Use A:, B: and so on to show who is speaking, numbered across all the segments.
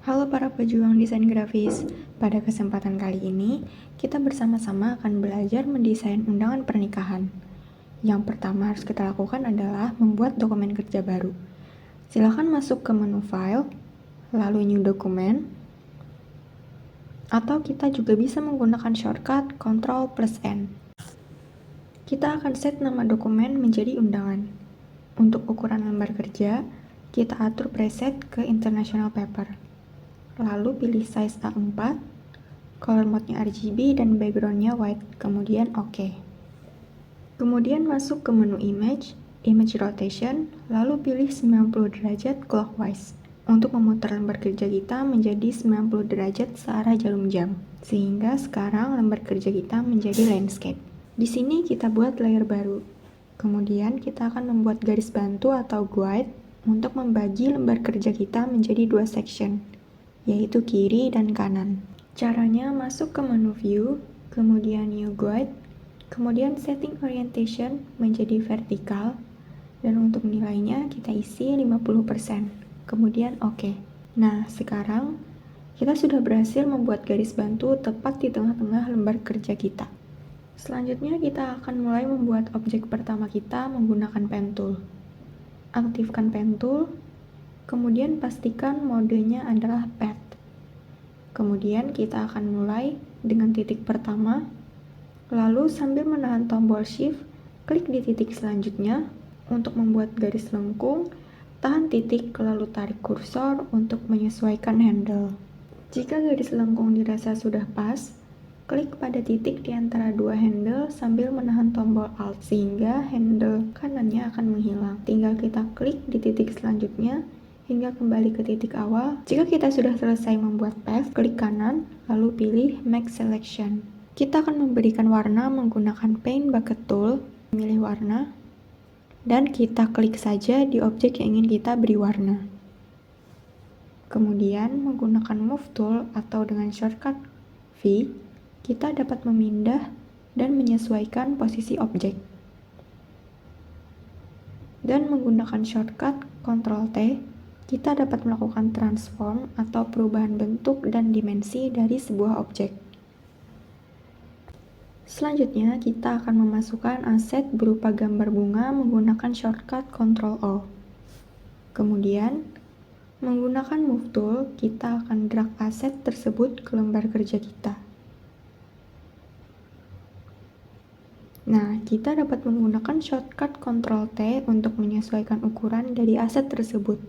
A: Halo para pejuang desain grafis, pada kesempatan kali ini kita bersama-sama akan belajar mendesain undangan pernikahan. Yang pertama harus kita lakukan adalah membuat dokumen kerja baru. Silakan masuk ke menu File, lalu New Document, atau kita juga bisa menggunakan shortcut Ctrl+N. Kita akan set nama dokumen menjadi undangan. Untuk ukuran lembar kerja, kita atur preset ke International Paper. Lalu pilih size A4, color mode-nya RGB dan background-nya white, kemudian OK. Kemudian masuk ke menu Image Rotation, lalu pilih 90 derajat clockwise untuk memutar lembar kerja kita menjadi 90 derajat searah jarum jam, sehingga sekarang lembar kerja kita menjadi landscape. Di sini kita buat layer baru. Kemudian kita akan membuat garis bantu atau guide untuk membagi lembar kerja kita menjadi dua section, yaitu kiri dan kanan. Caranya masuk ke menu View, kemudian New Guide, kemudian Setting Orientation menjadi vertikal, dan untuk nilainya kita isi 50%, kemudian OK. Nah, sekarang kita sudah berhasil membuat garis bantu tepat di tengah-tengah lembar kerja kita. Selanjutnya kita akan mulai membuat objek pertama kita menggunakan pen tool. Aktifkan pen tool, kemudian pastikan modenya adalah path. Kemudian kita akan mulai dengan titik pertama, lalu sambil menahan tombol shift, klik di titik selanjutnya untuk membuat garis lengkung, tahan titik lalu tarik kursor untuk menyesuaikan handle. Jika garis lengkung dirasa sudah pas, klik pada titik di antara dua handle sambil menahan tombol Alt sehingga handle kanannya akan menghilang. Tinggal kita klik di titik selanjutnya hingga kembali ke titik awal. Jika kita sudah selesai membuat path, klik kanan, lalu pilih Make Selection. Kita akan memberikan warna menggunakan Paint Bucket Tool, pilih warna, dan kita klik saja di objek yang ingin kita beri warna. Kemudian menggunakan Move Tool atau dengan shortcut V, kita dapat memindah dan menyesuaikan posisi objek. Dan menggunakan shortcut Ctrl+T, kita dapat melakukan transform atau perubahan bentuk dan dimensi dari sebuah objek. Selanjutnya, kita akan memasukkan aset berupa gambar bunga menggunakan shortcut Ctrl+O. Kemudian, menggunakan Move Tool, kita akan drag aset tersebut ke lembar kerja kita. Nah, kita dapat menggunakan shortcut Ctrl+T untuk menyesuaikan ukuran dari aset tersebut.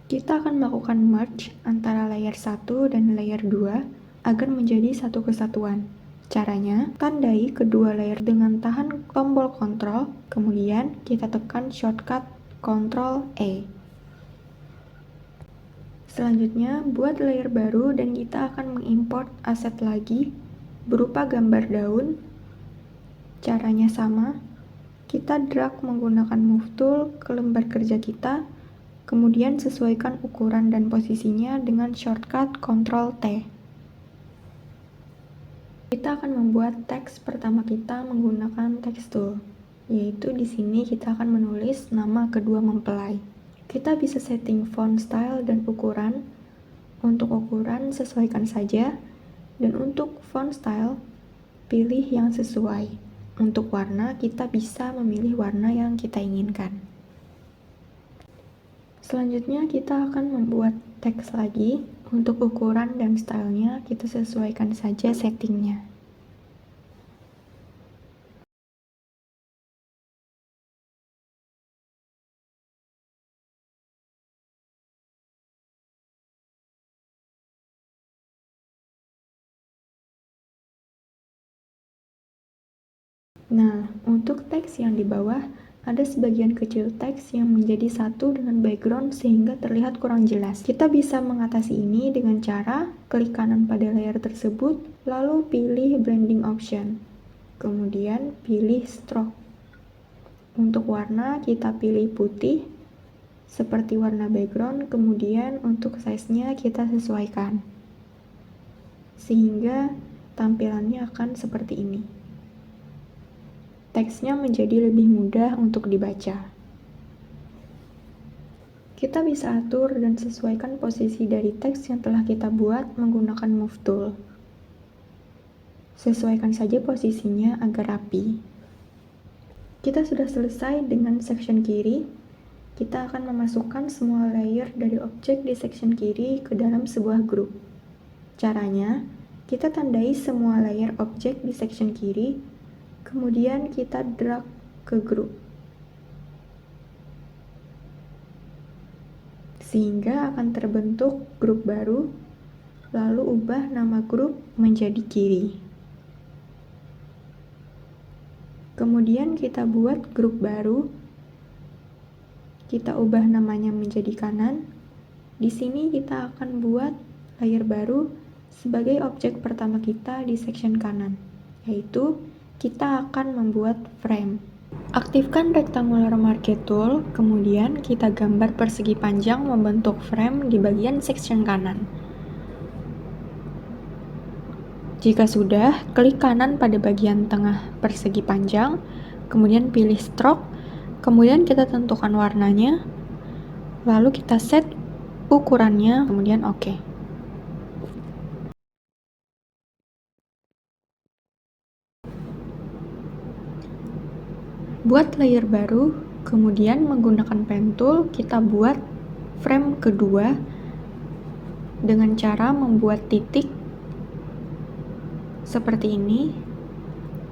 A: Kita akan melakukan merge antara layer 1 dan layer 2 agar menjadi satu kesatuan. Caranya, tandai kedua layer dengan tahan tombol Ctrl, kemudian kita tekan shortcut Ctrl+E. Selanjutnya, buat layer baru dan kita akan mengimport aset lagi berupa gambar daun. Caranya sama, kita drag menggunakan Move Tool ke lembar kerja kita, kemudian sesuaikan ukuran dan posisinya dengan shortcut Ctrl+T. Kita akan membuat teks pertama kita menggunakan Text Tool, yaitu di sini kita akan menulis nama kedua mempelai. Kita bisa setting font style dan ukuran. Untuk ukuran sesuaikan saja. Dan untuk font style, pilih yang sesuai. Untuk warna, kita bisa memilih warna yang kita inginkan. Selanjutnya, kita akan membuat teks lagi. Untuk ukuran dan stylenya, kita sesuaikan saja settingnya. Nah, untuk teks yang di bawah, ada sebagian kecil teks yang menjadi satu dengan background sehingga terlihat kurang jelas. Kita bisa mengatasi ini dengan cara klik kanan pada layer tersebut, lalu pilih Blending Option. Kemudian pilih Stroke. Untuk warna, kita pilih putih, seperti warna background, kemudian untuk size-nya kita sesuaikan. Sehingga tampilannya akan seperti ini. Teksnya menjadi lebih mudah untuk dibaca. Kita bisa atur dan sesuaikan posisi dari teks yang telah kita buat menggunakan Move Tool. Sesuaikan saja posisinya agar rapi. Kita sudah selesai dengan section kiri. Kita akan memasukkan semua layer dari objek di section kiri ke dalam sebuah grup. Caranya, kita tandai semua layer objek di section kiri, kemudian kita drag ke grup. Sehingga akan terbentuk grup baru, lalu ubah nama grup menjadi kiri. Kemudian kita buat grup baru, kita ubah namanya menjadi kanan. Di sini kita akan buat layer baru sebagai objek pertama kita di section kanan, yaitu kita akan membuat frame. Aktifkan Rectangular Marquee Tool, kemudian kita gambar persegi panjang membentuk frame di bagian section kanan. Jika sudah, klik kanan pada bagian tengah persegi panjang, kemudian pilih stroke, kemudian kita tentukan warnanya, lalu kita set ukurannya, kemudian OK. Buat layer baru, kemudian menggunakan pen tool, kita buat frame kedua dengan cara membuat titik seperti ini.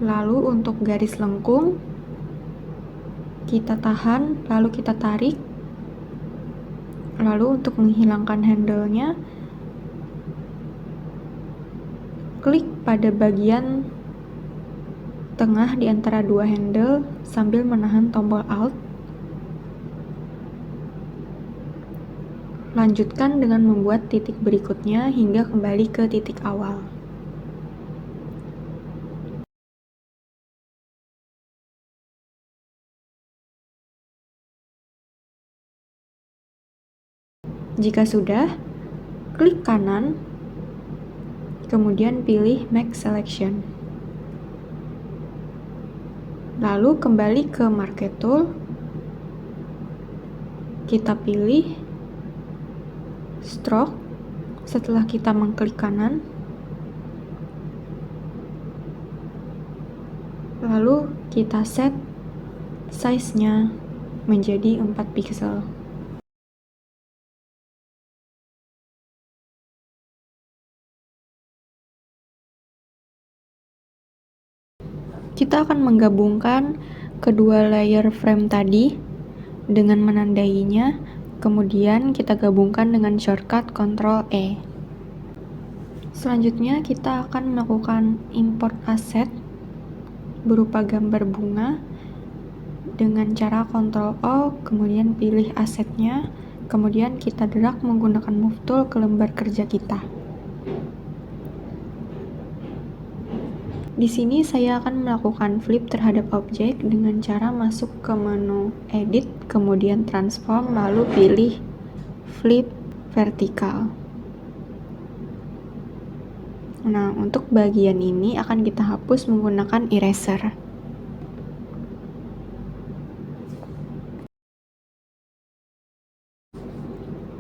A: Lalu untuk garis lengkung, kita tahan, lalu kita tarik. Lalu untuk menghilangkan handle-nya, klik pada bagian tengah di antara dua handle sambil menahan tombol Alt. Lanjutkan dengan membuat titik berikutnya hingga kembali ke titik awal. Jika sudah, klik kanan, kemudian pilih Make Selection. Lalu kembali ke Marquee Tool, kita pilih Stroke setelah kita mengklik kanan, lalu kita set size-nya menjadi 4 pixel. Kita akan menggabungkan kedua layer frame tadi dengan menandainya, kemudian kita gabungkan dengan shortcut Ctrl E. Selanjutnya kita akan melakukan import aset berupa gambar bunga dengan cara Ctrl O, kemudian pilih asetnya, kemudian kita drag menggunakan Move Tool ke lembar kerja kita. Di sini saya akan melakukan flip terhadap objek dengan cara masuk ke menu Edit, kemudian Transform, lalu pilih Flip Vertikal. Nah, untuk bagian ini akan kita hapus menggunakan eraser.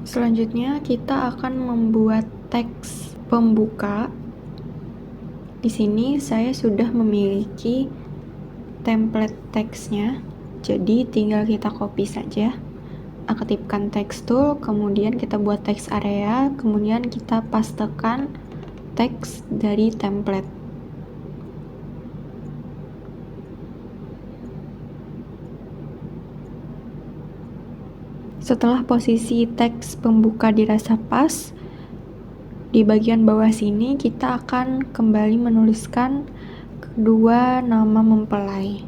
A: Selanjutnya, kita akan membuat teks pembuka. Di sini saya sudah memiliki template teksnya, jadi tinggal kita copy saja. Aktifkan text tool, kemudian kita buat text area, kemudian kita pastekan teks dari template. Setelah posisi teks pembuka dirasa pas, di bagian bawah sini kita akan kembali menuliskan kedua nama mempelai.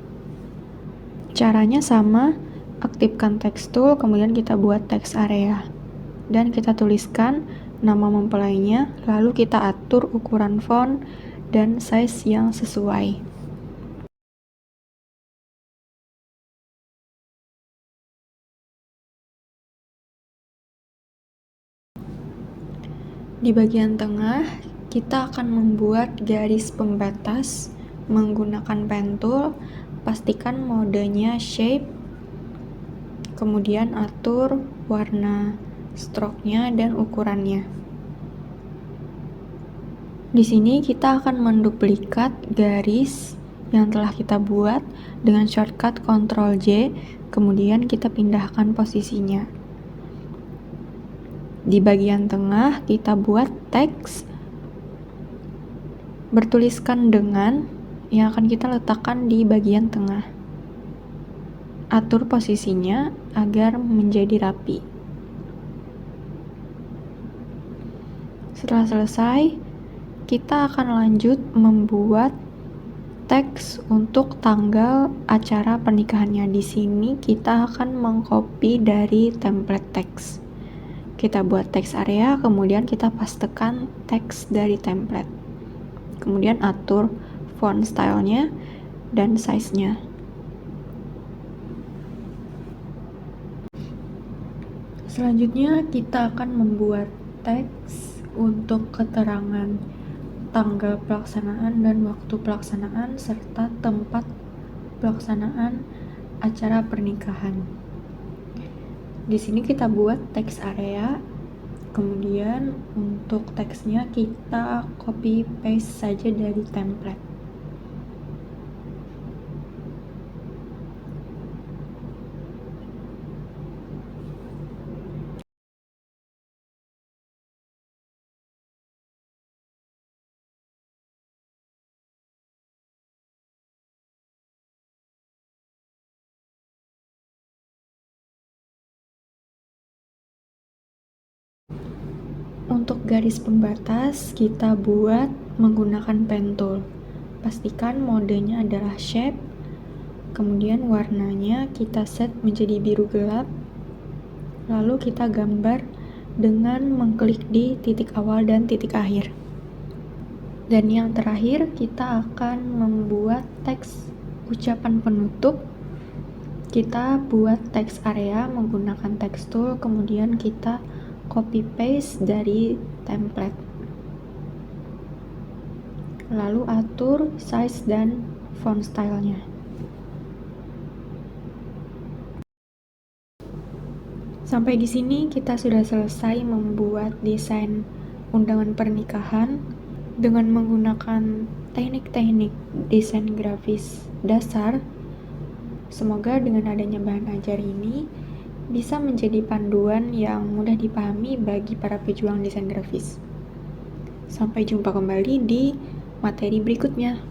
A: Caranya sama, aktifkan text tool, kemudian kita buat text area. Dan kita tuliskan nama mempelainya, lalu kita atur ukuran font dan size yang sesuai. Di bagian tengah, kita akan membuat garis pembatas menggunakan pen tool. Pastikan modenya shape, Kemudian atur warna stroke-nya dan ukurannya. Di sini kita akan menduplikat garis yang telah kita buat dengan shortcut Ctrl J, kemudian kita pindahkan posisinya. Di bagian tengah kita buat teks bertuliskan dengan yang akan kita letakkan di bagian tengah. Atur posisinya agar menjadi rapi. Setelah selesai, kita akan lanjut membuat teks untuk tanggal acara pernikahannya. Di sini kita akan mengcopy dari template teks. Kita buat teks area, kemudian kita pastekan teks dari template. Kemudian atur font style-nya dan size-nya. Selanjutnya kita akan membuat teks untuk keterangan tanggal pelaksanaan dan waktu pelaksanaan serta tempat pelaksanaan acara pernikahan. Di sini kita buat teks area, kemudian untuk teksnya kita copy paste saja dari template. Untuk garis pembatas, kita buat menggunakan pen tool. Pastikan modenya adalah shape, kemudian warnanya kita set menjadi biru gelap, lalu kita gambar dengan mengklik di titik awal dan titik akhir. Dan yang terakhir, kita akan membuat teks ucapan penutup. Kita buat teks area menggunakan text tool, kemudian kita copy paste dari template. Lalu atur size dan font style-nya. Sampai di sini kita sudah selesai membuat desain undangan pernikahan dengan menggunakan teknik-teknik desain grafis dasar. Semoga dengan adanya bahan ajar ini bisa menjadi panduan yang mudah dipahami bagi para pejuang desain grafis. Sampai jumpa kembali di materi berikutnya.